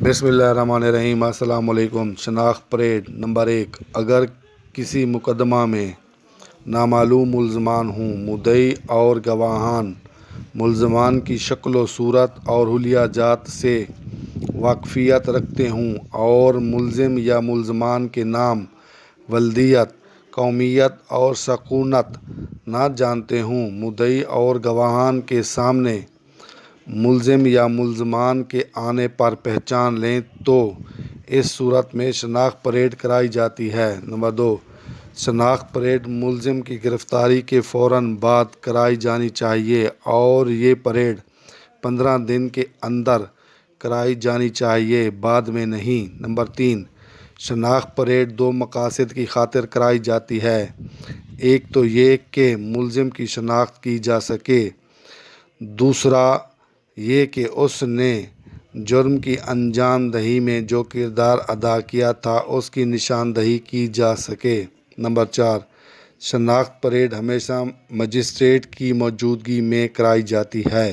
بسم اللہ الرحمن الرحیم۔ السلام علیکم۔ شناخت پریڈ نمبر 1۔ اگر کسی مقدمہ میں نامعلوم ملزمان ہوں، مدعی اور گواہان ملزمان کی شکل و صورت اور حلیہ جات سے واقفیت رکھتے ہوں اور ملزم یا ملزمان کے نام، ولدیت، قومیت اور سکونت نہ جانتے ہوں، مدعی اور گواہان کے سامنے ملزم یا ملزمان کے آنے پر پہچان لیں تو اس صورت میں شناخت پریڈ کرائی جاتی ہے۔ نمبر 2، شناخت پریڈ ملزم کی گرفتاری کے فوراً بعد کرائی جانی چاہیے اور یہ پریڈ 15 دن کے اندر کرائی جانی چاہیے، بعد میں نہیں۔ نمبر 3، شناخت پریڈ 2 مقاصد کی خاطر کرائی جاتی ہے۔ ایک تو یہ کہ ملزم کی شناخت کی جا سکے، دوسرا یہ کہ اس نے جرم کی انجام دہی میں جو کردار ادا کیا تھا اس کی نشاندہی کی جا سکے۔ نمبر 4، شناخت پریڈ ہمیشہ مجسٹریٹ کی موجودگی میں کرائی جاتی ہے۔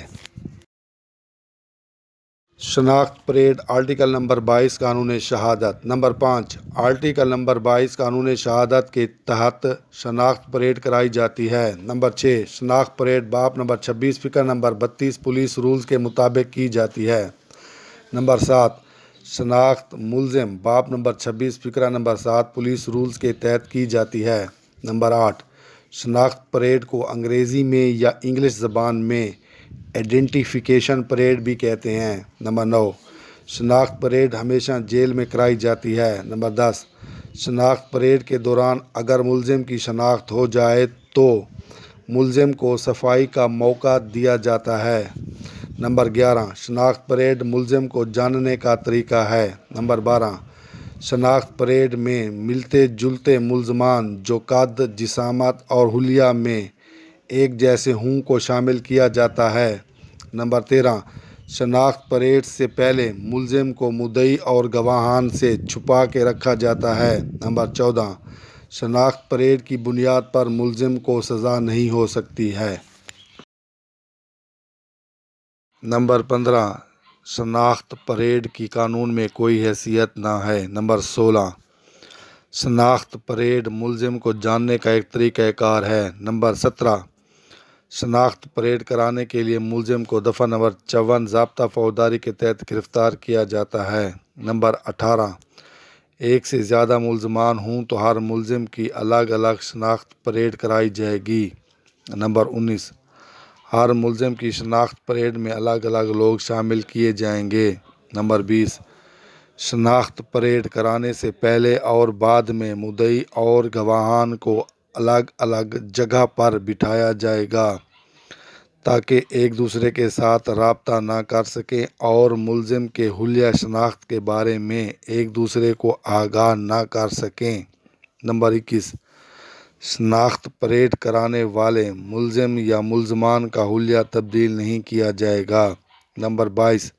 شناخت پریڈ آرٹیکل نمبر 22 قانون شہادت۔ نمبر 5، آرٹیکل نمبر 22 قانون شہادت کے تحت شناخت پریڈ کرائی جاتی ہے۔ نمبر 6، شناخت پریڈ باب نمبر 26 فقرہ نمبر 32 پولیس رولز کے مطابق کی جاتی ہے۔ نمبر 7، شناخت ملزم باب نمبر 26 فقرہ نمبر 7 پولیس رولز کے تحت کی جاتی ہے۔ نمبر 8، شناخت پریڈ کو انگریزی میں یا انگلش زبان میں آئیڈینٹیفیکیشن پریڈ بھی کہتے ہیں۔ نمبر 9، شناخت پریڈ ہمیشہ جیل میں کرائی جاتی ہے۔ نمبر 10، شناخت پریڈ کے دوران اگر ملزم کی شناخت ہو جائے تو ملزم کو صفائی کا موقع دیا جاتا ہے۔ نمبر 11، شناخت پریڈ ملزم کو جاننے کا طریقہ ہے۔ نمبر 12، شناخت پریڈ میں ملتے جلتے ملزمان جو قد، جسامت اور حلیہ میں ایک جیسے ہوں کو شامل کیا جاتا ہے۔ نمبر 13، شناخت پریڈ سے پہلے ملزم کو مدعی اور گواہان سے چھپا کے رکھا جاتا ہے۔ نمبر 14، شناخت پریڈ کی بنیاد پر ملزم کو سزا نہیں ہو سکتی ہے۔ نمبر 15، شناخت پریڈ کی قانون میں کوئی حیثیت نہ ہے۔ نمبر 16، شناخت پریڈ ملزم کو جاننے کا ایک طریقہ کار ہے۔ نمبر 17، شناخت پریڈ کرانے کے لیے ملزم کو دفعہ نمبر 54 ضابطہ فوجداری کے تحت گرفتار کیا جاتا ہے۔ نمبر 18، ایک سے زیادہ ملزمان ہوں تو ہر ملزم کی الگ الگ شناخت پریڈ کرائی جائے گی۔ نمبر 19، ہر ملزم کی شناخت پریڈ میں الگ الگ لوگ شامل کیے جائیں گے۔ نمبر 20، شناخت پریڈ کرانے سے پہلے اور بعد میں مدعی اور گواہان کو الگ الگ جگہ پر بٹھایا جائے گا تاکہ ایک دوسرے کے ساتھ رابطہ نہ کر سکیں اور ملزم کے حلیہ شناخت کے بارے میں ایک دوسرے کو آگاہ نہ کر سکیں۔ نمبر 21، شناخت پریڈ کرانے والے ملزم یا ملزمان کا حلیہ تبدیل نہیں کیا جائے گا۔ نمبر 22،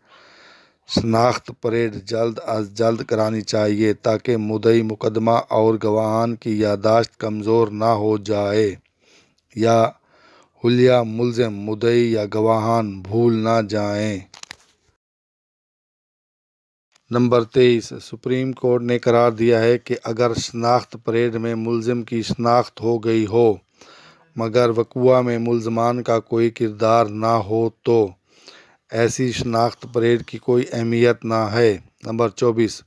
شناخت پریڈ جلد از جلد کرانی چاہیے تاکہ مدعی مقدمہ اور گواہان کی یادداشت کمزور نہ ہو جائے یا حلیہ ملزم، مدعی یا گواہان بھول نہ جائیں۔ نمبر 23، سپریم کورٹ نے قرار دیا ہے کہ اگر شناخت پریڈ میں ملزم کی شناخت ہو گئی ہو مگر وقوع میں ملزمان کا کوئی کردار نہ ہو تو ایسی شناخت پریڈ کی کوئی اہمیت نہ ہے۔ نمبر 24،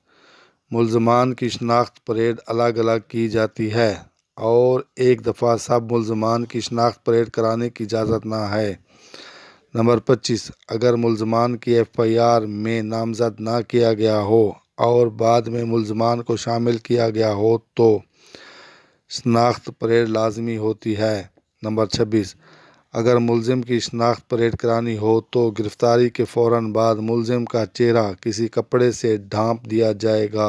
ملزمان کی شناخت پریڈ الگ الگ کی جاتی ہے اور ایک دفعہ سب ملزمان کی شناخت پریڈ کرانے کی اجازت نہ ہے۔ نمبر 25، اگر ملزمان کی ایف آئی آر میں نامزد نہ کیا گیا ہو اور بعد میں ملزمان کو شامل کیا گیا ہو تو شناخت پریڈ لازمی ہوتی ہے۔ نمبر 26، اگر ملزم کی شناخت پریڈ کرانی ہو تو گرفتاری کے فوراً بعد ملزم کا چہرہ کسی کپڑے سے ڈھانپ دیا جائے گا۔